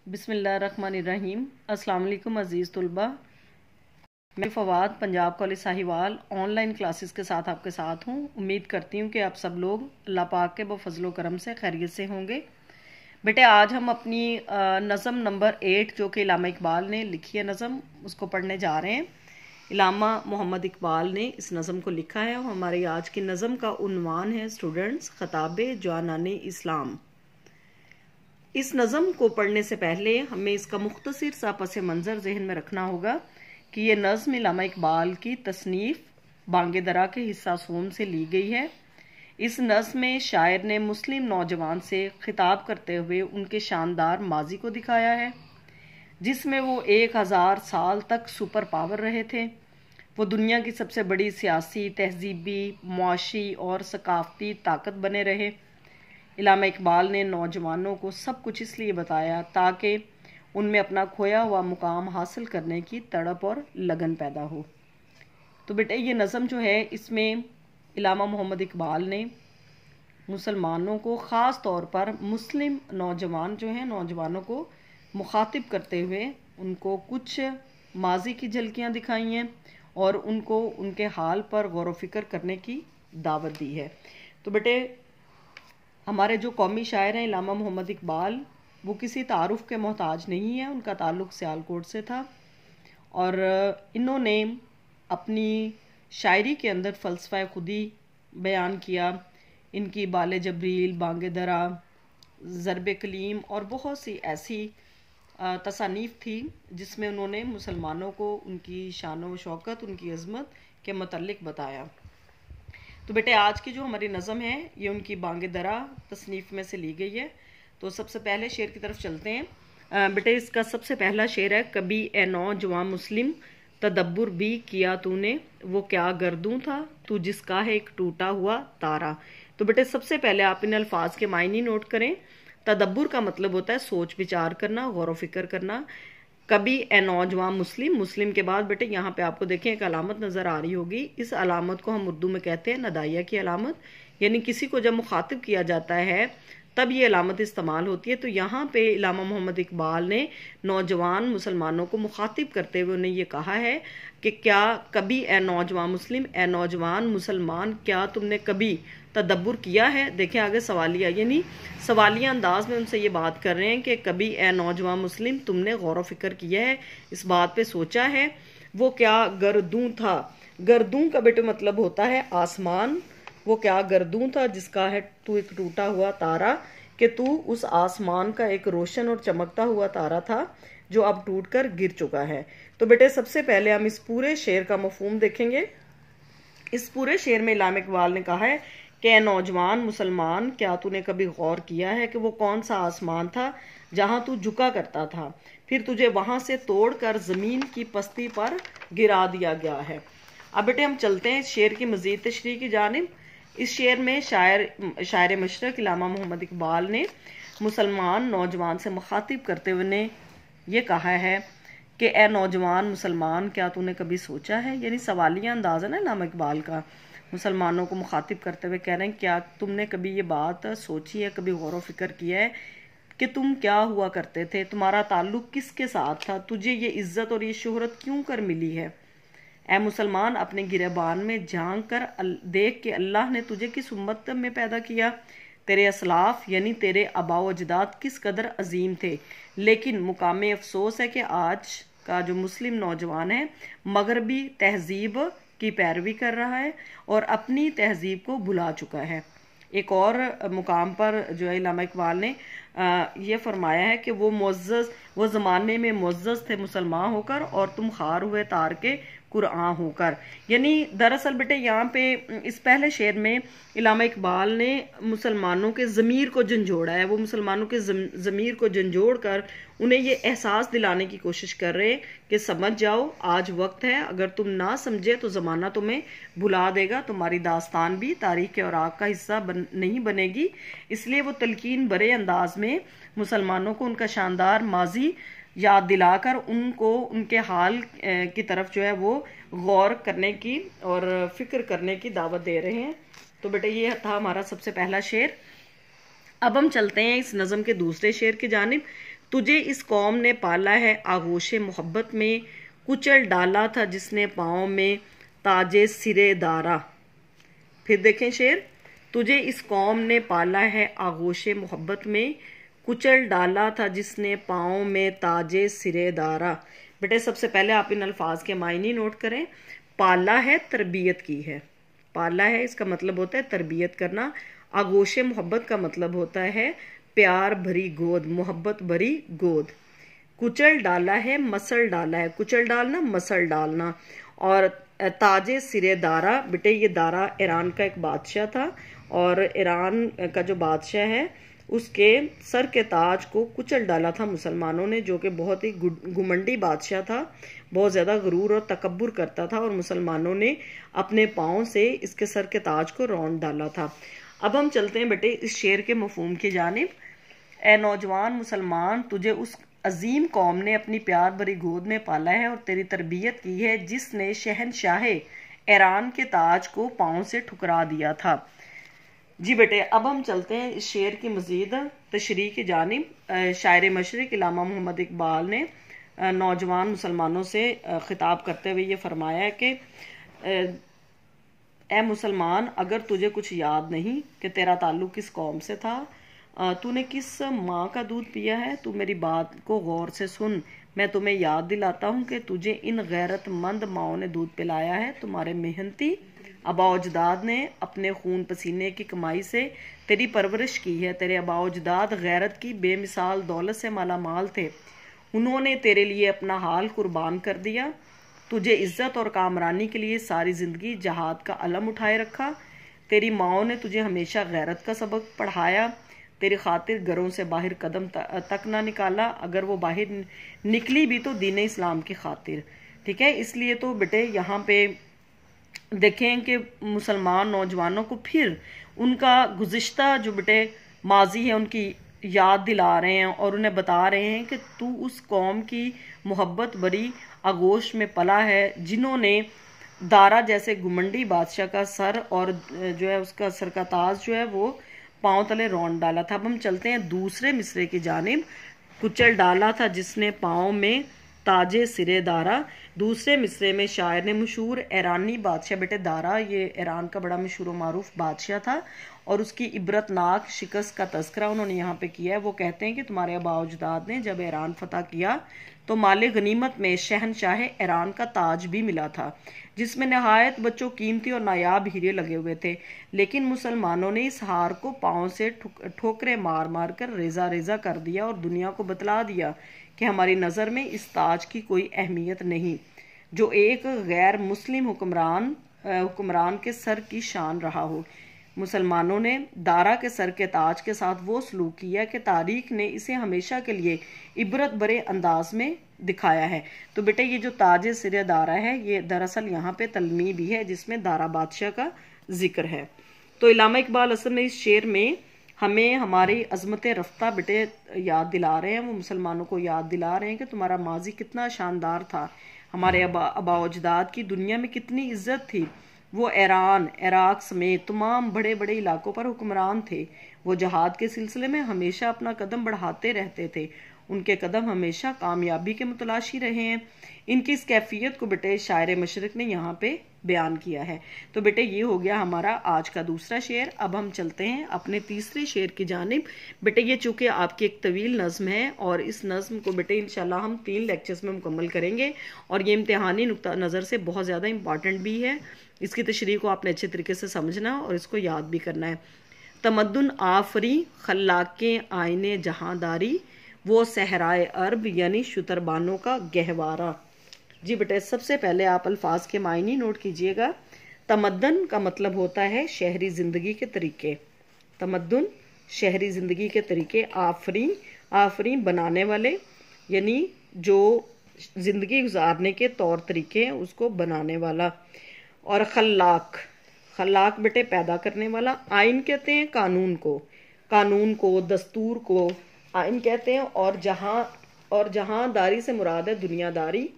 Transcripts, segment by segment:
बिस्मिल्लाहिर्रहमानिर्रहीम। अस्सलाम वालेकुम अज़ीज़ तुलबा। मैं Fawad Punjab college Sahiwal online classes के साथ आपके साथ हूँ। उम्मीद करती हूँ कि आप सब लोग अल्लाह पाक के फजलो करम से खैरियत से होंगे। बेटे आज हम अपनी नज़म नंबर 8 जो कि इलामा इकबाल ने लिखी है नज़म, उसको पढ़ने जा रहे हैं। इलामा मोहम्मद इकबाल ने इस नज़म को लिखा है और हमारी आज की नज़म का उन्वान है स्टूडेंट्स ख़ताबे जवानाने इस्लाम। इस नज़म को पढ़ने से पहले हमें इसका मुख्तसर सा पस मंज़र जहन में रखना होगा कि ये नज़म इलामा इकबाल की तसनीफ़ बांगे दरा के हिस्सा सोम से ली गई है। इस नज़म में शायर ने मुस्लिम नौजवान से खिताब करते हुए उनके शानदार माजी को दिखाया है, जिसमें वो 1000 साल तक सुपर पावर रहे थे। वो दुनिया की सबसे बड़ी सियासी, तहजीबी, मुआशी और सकाफती ताकत बने रहे। इलामा इकबाल ने नौजवानों को सब कुछ इसलिए बताया ताकि उनमें अपना खोया हुआ मुकाम हासिल करने की तड़प और लगन पैदा हो। तो बेटे ये नज़म जो है, इसमें इलामा मोहम्मद इकबाल ने मुसलमानों को ख़ास तौर पर मुस्लिम नौजवान जो हैं, नौजवानों को मुखातिब करते हुए उनको कुछ माजी की झलकियाँ दिखाई हैं और उनको उनके हाल पर गौर व फिक्र करने की दावत दी है। तो बेटे हमारे जो कौमी शायर हैं इलामा मोहम्मद इकबाल, वो किसी तारुफ के मोहताज नहीं है। उनका ताल्लुक़ सियालकोट से था और इन्होंने अपनी शायरी के अंदर फ़लसफ़ा खुदी बयान किया। इनकी बाले जबरील, बांगे दरा, ज़रब कलीम और बहुत सी ऐसी तसानीफ़ थी जिसमें उन्होंने मुसलमानों को उनकी शान व शौकत, उनकी अज़मत के मतलब बताया। तो बेटे आज की जो हमारी नज़म है ये उनकी बांगे दरा तसनीफ़ में से ली गई है। तो सबसे पहले शेर की तरफ चलते हैं। बेटे इसका सबसे पहला शेर है, कभी ए नौजवान मुस्लिम तदब्बुर भी किया तूने, वो क्या गर्दूं था तू जिसका है एक टूटा हुआ तारा। तो बेटे सबसे पहले आप इन अल्फाज के मायने नोट करें। तदब्बुर का मतलब होता है सोच विचार करना, गौर व फिक्र करना। कभी ए नौजवान मुस्लिम, मुस्लिम के बाद बेटे यहाँ पे आपको देखें एक अलामत नज़र आ रही होगी। इस अलामत को हम उर्दू में कहते हैं नदाइया की अलामत, यानी किसी को जब मुखातिब किया जाता है तब ये अलामत इस्तेमाल होती है। तो यहाँ पे इलामा मोहम्मद इकबाल ने नौजवान मुसलमानों को मुखातिब करते हुए उन्हें ये कहा है कि क्या कभी ए नौजवान मुस्लिम, ए नौजवान मुसलमान, क्या तुमने कभी तदब्बुर किया है। देखें आगे सवालिया, यानी सवालिया अंदाज में उनसे ये बात कर रहे हैं कि कभी ए नौजवान मुस्लिम तुमने गौर व फिक्र किया है, इस बात पे सोचा है वो क्या गर्दूं था। गर्दूं का बेटे मतलब होता है आसमान। वो क्या गर्दूं था जिसका है तू एक टूटा हुआ तारा, कि तू उस आसमान का एक रोशन और चमकता हुआ तारा था जो अब टूटकर गिर चुका है। तो बेटे सबसे पहले हम इस पूरे शेर का मफहूम देखेंगे। इस पूरे शेर में इलामा इकबाल ने कहा है कि नौजवान मुसलमान, क्या तूने कभी गौर किया है कि वो कौन सा आसमान था जहां तू झुका करता था, फिर तुझे वहां से तोड़कर जमीन की पस्ती पर गिरा दिया गया है। अब बेटे हम चलते हैं इस शेर की मजीद तशरीह की जानिब। इस शेर में शायर मशरक इलामा मोहम्मद इकबाल ने मुसलमान नौजवान से मुखातिब करते हुए ने यह कहा है कि ए नौजवान मुसलमान, क्या तूने कभी सोचा है, यानी सवालिया अंदाज़ है ना इलामा इकबाल का। मुसलमानों को मुखातिब करते हुए कह रहे हैं क्या तुमने कभी ये बात सोची है, कभी गौर व फिक्र किया है कि तुम क्या हुआ करते थे, तुम्हारा ताल्लुक़ किसके साथ था, तुझे ये इज्जत और ये शोहरत क्यों कर मिली है। ए मुसलमान, अपने गिरबान में झांक कर देख के अल्लाह ने तुझे किस उम्मत में पैदा किया, तेरे असलाफ यानी तेरे आबाओ अजदाद किस कदर अजीम थे। लेकिन मुकामे अफसोस है कि आज का जो मुस्लिम नौजवान है मगरबी तहजीब की पैरवी कर रहा है और अपनी तहजीब को भुला चुका है। एक और मुकाम पर जो है इलामा इकबाल ने ये फरमाया है कि वो ज़माने में मुअज़्ज़ज़ थे मुसलमान होकर और तुम खार हुए तार के कुरान होकर। यानी दरअसल बेटे यहाँ पे इस पहले शेर में इलामा इकबाल ने मुसलमानों के ज़मीर को झंझोड़ा है। वो मुसलमानों के ज़मीर को झंझोड़ कर उन्हें ये एहसास दिलाने की कोशिश कर रहे हैं कि समझ जाओ आज वक्त है, अगर तुम ना समझे तो ज़माना तुम्हें भुला देगा, तुम्हारी दास्तान भी तारीख़ के औराक का हिस्सा नहीं बनेगी। इसलिए वो तलकीन भरे अंदाज में मुसलमानों को उनका शानदार माजी याद दिलाकर उनको उनके हाल की तरफ जो है वो गौर करने की और फिक्र करने की दावत दे रहे हैं। तो बेटे ये था हमारा सबसे पहला शेर। अब हम चलते हैं इस नज़म के दूसरे शेर की जानिब। तुझे इस कौम ने पाला है आगोश मोहब्बत में, कुचल डाला था जिसने पाँव में ताजे सिरे दारा। फिर देखें शेर, तुझे इस कौम ने पाला है आगोश मोहब्बत में, कुचल डाला था जिसने पाँव में ताजे सिरे दारा। बेटे सबसे पहले आप इन अल्फाज के मायने नोट करें। पाला है, तरबियत की है। पाला है इसका मतलब होता है तरबियत करना। आगोश मोहब्बत का मतलब होता है प्यार भरी गोद, मोहब्बत भरी गोद। कुचल डाला है, मसल डाला है, कुचल डालना मसल डालना। और ताजे सिरे दारा, बेटे ये दारा ईरान का एक बादशाह था और ईरान का जो बादशाह है उसके सर के ताज को कुचल डाला था मुसलमानों ने, जो कि बहुत ही घुमंडी बादशाह था, बहुत ज़्यादा गुरूर और तकब्बुर करता था और मुसलमानों ने अपने पाँव से इसके सर के ताज को रौंद डाला था। अब हम चलते हैं बेटे इस शेर के मफहूम की जानिब। ए नौजवान मुसलमान, तुझे उस अजीम कौम ने अपनी प्यार भरी गोद में पाला है और तेरी तरबियत की है जिसने शहनशाह ईरान के ताज को पाँव से ठुकरा दिया था। जी बेटे अब हम चलते हैं इस शेर की मज़ीद तशरीह की जानिब। शायर मशरिक इल्लामा मोहम्मद इकबाल ने नौजवान मुसलमानों से खिताब करते हुए ये फरमाया है कि ए मुसलमान, अगर तुझे कुछ याद नहीं कि तेरा ताल्लुक़ किस कौम से था, तूने किस माँ का दूध पिया है, तू मेरी बात को गौर से सुन। मैं तुम्हें याद दिलाता हूँ कि तुझे इन गैरतमंद माओं ने दूध पिलाया है। तुम्हारे मेहनती आबा-ओ-अजदाद ने अपने खून पसीने की कमाई से तेरी परवरिश की है। तेरे आबा-ओ-अजदाद गैरत की बेमिसाल दौलत से माला माल थे। उन्होंने तेरे लिए अपना हाल कुर्बान कर दिया। तुझे इज्जत और कामरानी के लिए सारी ज़िंदगी जहाद का अलम उठाए रखा। तेरी माओं ने तुझे हमेशा गैरत का सबक पढ़ाया। तेरी खातिर घरों से बाहर कदम तक ना निकाला, अगर वो बाहर निकली भी तो दीन इस्लाम की खातिर। ठीक है, इसलिए तो बेटे यहाँ पे देखें कि मुसलमान नौजवानों को फिर उनका गुज़िश्ता जो बेटे माजी है उनकी याद दिला रहे हैं और उन्हें बता रहे हैं कि तू उस कौम की मोहब्बत भरी आगोश में पला है जिन्होंने दारा जैसे घुमंडी बादशाह का सर और जो है उसका सर का ताज जो है वो पाँव तले रौंद डाला था। अब हम चलते हैं दूसरे मिसरे की जानिब। कुचल डाला था जिसने पाँव में ताजे सिरे दारा। दूसरे मिसरे में शायर ने मशहूर ईरानी बादशाह, बेटे दारा ये ईरान का बड़ा मशहूर मारूफ बादशाह था और उसकी इबरतनाक शिकस्त का तस्करा उन्होंने यहाँ पे किया है। वो कहते हैं कि तुम्हारे आबा-ओ-अजदाद ने जब ईरान फतह किया तो माले गनीमत में शहनशाह ईरान का ताज भी मिला था जिसमें नहायत बच्चों कीमती और नायाब हीरे लगे हुए थे, लेकिन मुसलमानों ने इस हार को पाँव से ठोकरे मार मार कर रेजा रेजा कर दिया और दुनिया को बतला दिया कि हमारी नज़र में इस ताज की कोई अहमियत नहीं जो एक गैर मुस्लिम हुक्मरान के सर की शान रहा हो। मुसलमानों ने दारा के सर के ताज के साथ वो सलूक किया कि तारीख ने इसे हमेशा के लिए इबरत भरे अंदाज में दिखाया है। तो बेटे ये जो ताजे सिरे दारा है ये दरअसल यहाँ पे तलमी भी है जिसमें दारा बादशाह का जिक्र है। तो इल्लामा इकबाल असल में इस शेर में हमें हमारी अजमत रफ्ता बेटे याद दिला रहे हैं। वो मुसलमानों को याद दिला रहे हैं कि तुम्हारा माजी कितना शानदार था, हमारे आबा-ओ-अजदाद की दुनिया में कितनी इज्जत थी। वो ईरान, इराक समेत तमाम बड़े बड़े इलाकों पर हुक्मरान थे। वो जहाद के सिलसिले में हमेशा अपना कदम बढ़ाते रहते थे। उनके कदम हमेशा कामयाबी के मुतलाशी रहे हैं। इनकी इस कैफियत को बेटे शायर मशरिक ने यहाँ पे बयान किया है। तो बेटे ये हो गया हमारा आज का दूसरा शेर। अब हम चलते हैं अपने तीसरे शेर की जानिब। बेटे ये चूँकि आपकी एक तवील नज़्म है और इस नज़्म को बेटे इंशाल्लाह हम 3 लेक्चर्स में मुकम्मल करेंगे और ये इम्तिहानी नुक्ता नज़र से बहुत ज़्यादा इंपॉर्टेंट भी है। इसकी तशरीह को आपने अच्छे तरीके से समझना और इसको याद भी करना है। तमद्दुन आफरी खल्लाके आईने जहांदारी, वो सहराए अरब यानी शुतरबानों का गहवारा। जी बेटे सबसे पहले आप अल्फाज के मायने नोट कीजिएगा। तमद्दन का मतलब होता है शहरी ज़िंदगी के तरीके। तमद्दुन शहरी ज़िंदगी के तरीके। आफरीन, आफरीन बनाने वाले यानी जो ज़िंदगी गुजारने के तौर तरीके हैं उसको बनाने वाला। और खल्लाक, खल्लाक बेटे पैदा करने वाला। आइन कहते हैं कानून को, कानून को, दस्तूर को आइन कहते हैं। और जहांदारी से मुराद है दुनियादारी।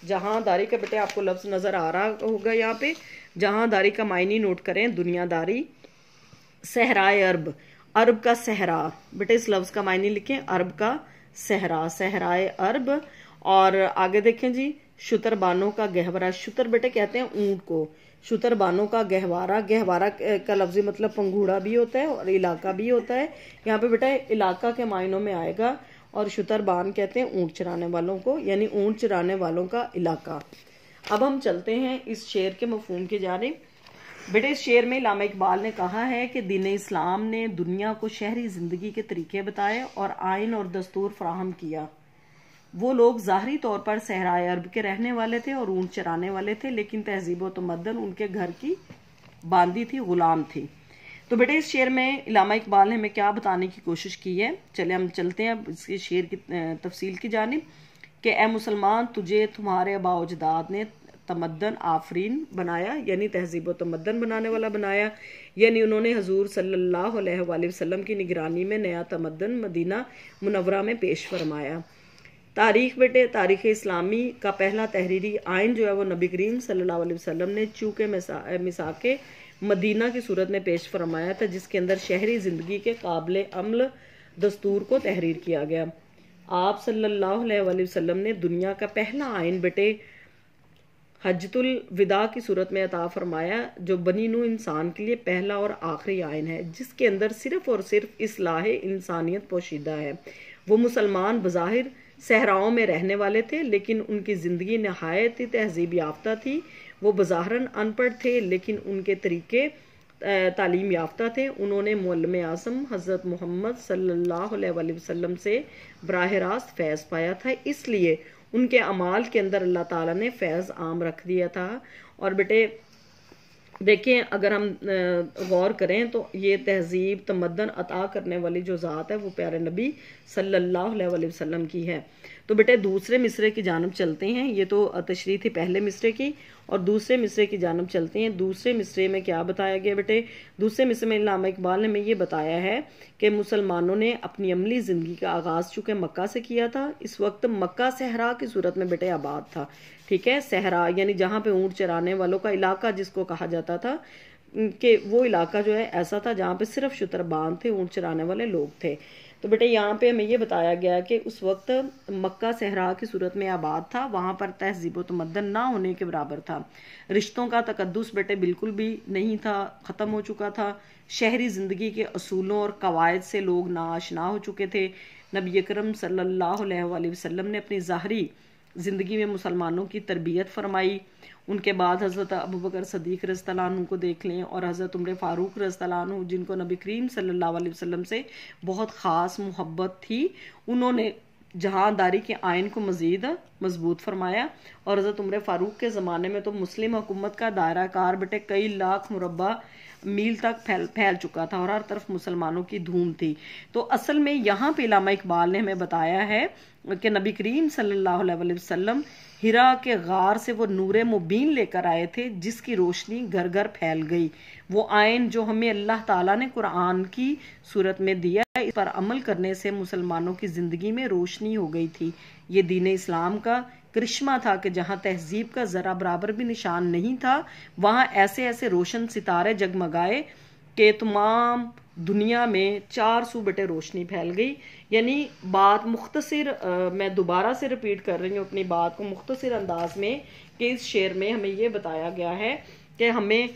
जहांदारी का बेटे आपको लफ्ज़ नज़र आ रहा होगा यहाँ पे। जहांदारी का मायने नोट करें दुनियादारी। सहराए अरब, अरब का सहरा, बेटे इस लफ्ज़ का मायने लिखें अरब का सहरा, सहराए अरब। और आगे देखें जी, शुतरबानों का गहवारा, शुतर बेटे कहते हैं ऊंट को, शुतरबानों का गहवारा, गहवारा का लफ्जी मतलब पंघूड़ा भी होता है और इलाका भी होता है। यहाँ पे बेटा इलाका के मायनों में आएगा। और शुतरबान कहते हैं ऊंट चराने वालों को, यानी ऊंट चराने वालों का इलाका। अब हम चलते हैं इस शेर के मफहूम की जानिब। बेटे इस शेर में अल्लामा इकबाल ने कहा है कि दीन इस्लाम ने दुनिया को शहरी जिंदगी के तरीके बताए और आइन और दस्तूर फराहम किया। वो लोग ज़ाहरी तौर पर सहराए अरब के रहने वाले थे और ऊंट चराने वाले थे, लेकिन तहजीब व तमद्दन उनके घर की बांदी थी, गुलाम थी। तो बेटे इस शेर में अल्लामा इकबाल ने हमें क्या बताने की कोशिश की है, चले हम चलते हैं अब इसके शेर की तफसील की जानिब। कि ए मुसलमान, तुझे तुम्हारे आबा अजदाद ने तमद्दन आफरीन बनाया, यानी तहजीब व तमद्दन बनाने वाला बनाया। यानी उन्होंने हजूर सल्लल्लाहु अलैहि वसल्लम की निगरानी में नया तमद्दन मदीना मुनव्वरा में पेश फरमाया। तारीख बेटे, तारीख इस्लामी का पहला तहरीरी आइन जो है वो नबी करीम सल्लल्लाहु अलैहि वसल्लम ने चूके मिसाके मदीना की सूरत में पेश फरमाया था, जिसके अंदर शहरी ज़िंदगी के काबिल अमल दस्तूर को तहरीर किया गया। आप सल्लल्लाहु अलैहि वसल्लम ने दुनिया का पहला आइन बेटे हज्जतुल विदा की सूरत में अता फरमाया, जो बनी नू इंसान के लिए पहला और आखिरी आइन है, जिसके अंदर सिर्फ और सिर्फ इस्लाह इंसानियत पोशीदा है। वो मुसलमान बज़ाहिर सहराओं में रहने वाले थे, लेकिन उनकी ज़िंदगी नहायत ही तहजीब याफ्ता थी। वो बज़ाहरन अनपढ़ थे, लेकिन उनके तरीके तालीम याफ्ता थे। उन्होंने मुअल्लिम आज़म हज़रत मोहम्मद सल्लल्लाहु अलैहि वसल्लम से बराह रास्त फैज़ पाया था, इसलिए उनके अमाल के अंदर अल्लाह ताला ने फैज़ आम रख दिया था। और बेटे देखें, अगर हम गौर करें तो ये तहजीब तमद्दन अता करने वाली जो ज़ात है वो प्यारे नबी सल्लल्लाहु अलैहि वसल्लम की है। तो बेटे दूसरे मिसरे की जानब चलते हैं। ये तो तशरीह थी पहले मिसरे की, और दूसरे मिसरे की जानब चलते हैं। दूसरे मिसरे में क्या बताया गया बेटे, दूसरे मिसरे में अल्लामा इकबाल ने हमें ये बताया है कि मुसलमानों ने अपनी अमली ज़िंदगी का आगाज़ चूँकि मक्का से किया था। इस वक्त मक्का सहरा की सूरत में बेटे आबाद था, ठीक है। सहरा यानी जहाँ पे ऊँट चराने वालों का इलाका जिसको कहा जाता था, कि वो इलाका जो है ऐसा था जहाँ पे सिर्फ शुतरबान थे, ऊँट चराने वाले लोग थे। तो बेटे यहाँ पे हमें ये बताया गया कि उस वक्त मक्का सहरा की सूरत में आबाद था, वहाँ पर तहजीब व तमद्दन ना होने के बराबर था। रिश्तों का तकद्दुस बेटे बिल्कुल भी नहीं था, ख़त्म हो चुका था। शहरी ज़िंदगी के असूलों और कवायद से लोग नाआशना हो चुके थे। नबी अकरम सल्लल्लाहु अलैहि वसल्लम ने अपनी ज़ाहरी ज़िंदगी में मुसलमानों की तरबियत फरमाई। उनके बाद हज़रत अबू बकर सदीक रज़ियल्लाहु अन्हु को देख लें, और हज़रत उमर फ़ारूक रज़ियल्लाहु अन्हु, जिनको नबी करीम सल्लल्लाहु अलैहि वसल्लम से बहुत ख़ास मोहब्बत थी, उन्होंने जहांदारी के आइन को मज़ीद मजबूत फरमाया। और हज़रत उमर फ़ारूक के ज़माने में तो मुस्लिम हुकूमत का दायरा कार बेटे कई लाख मुरब्बा मील तक फैल चुका था और हर तरफ मुसलमानों की धूम थी। तो असल में यहाँ पे अल्लामा इकबाल ने हमें बताया है कि नबी करीम सल्लल्लाहु अलैहि वसल्लम हिरा के गार से वो नूरे मुबीन लेकर आए थे, जिसकी रोशनी घर घर फैल गई। वो आयन जो हमें अल्लाह ताला ने कुरान की सूरत में दिया, इस पर अमल करने से मुसलमानों की ज़िंदगी में रोशनी हो गई थी। ये दीन इस्लाम का करिश्मा था कि जहाँ तहजीब का ज़रा बराबर भी निशान नहीं था, वहाँ ऐसे ऐसे रोशन सितारे जगमगाए कि तमाम दुनिया में 400 बेटे रोशनी फैल गई। यानी बात मुख्तसर, मैं दोबारा से रिपीट कर रही हूँ अपनी बात को मुख्तसर अंदाज में, कि इस शेर में हमें ये बताया गया है कि हमें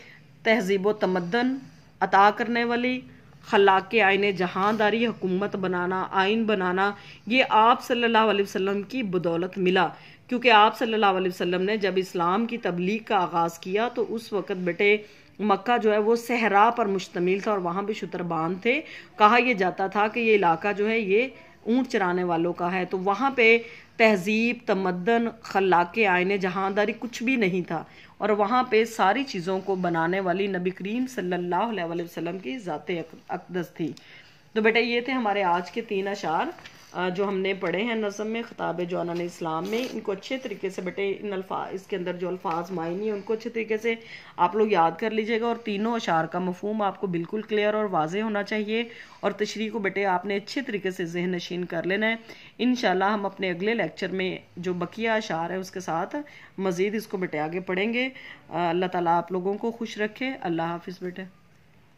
तहजीब व तमद्दन अता करने वाली खलाके आइन जहांदारी हुकूमत बनाना, आइन बनाना, ये आप सल्लल्लाहु अलैहि वसल्लम की बदौलत मिला। क्योंकि आप सल्लल्लाहु अलैहि वसल्लम ने जब इस्लाम की तबलीग का आगाज़ किया तो उस वक़्त बेटे मक्का जो है वो सहरा पर मुश्तमिल था और वहाँ भी शुतरबान थे। कहा यह जाता था कि ये इलाका जो है ये ऊँट चराने वालों का है। तो वहाँ पे तहजीब, तमद्दन, खलाके आइन जहांदारी कुछ भी नहीं था, और वहाँ पे सारी चीज़ों को बनाने वाली नबी करीम सल्लल्लाहु अलैहि वसल्लम की ज़ाते अक़दस थी। तो बेटा ये थे हमारे आज के 3 अशार जो हमने पढ़े हैं नज़म में, ख़िताब जवानान इस्लाम में। इनको अच्छे तरीके से बेटे इसके अंदर जो अल्फाज मायनी है उनको अच्छे तरीके से आप लोग याद कर लीजिएगा, और तीनों अशार का मफहूम आपको बिल्कुल क्लियर और वाज़ेह होना चाहिए, और तशरीह को बेटे आपने अच्छे तरीके से ज़हन नशीन कर लेना है। इंशाल्लाह हम अपने अगले लेक्चर में जो बकिया अशार है उसके साथ मज़ीद इसको बेटे आगे पढ़ेंगे। अल्लाह ताला आप लोगों को खुश रखे। अल्लाह हाफिज़ बेटे।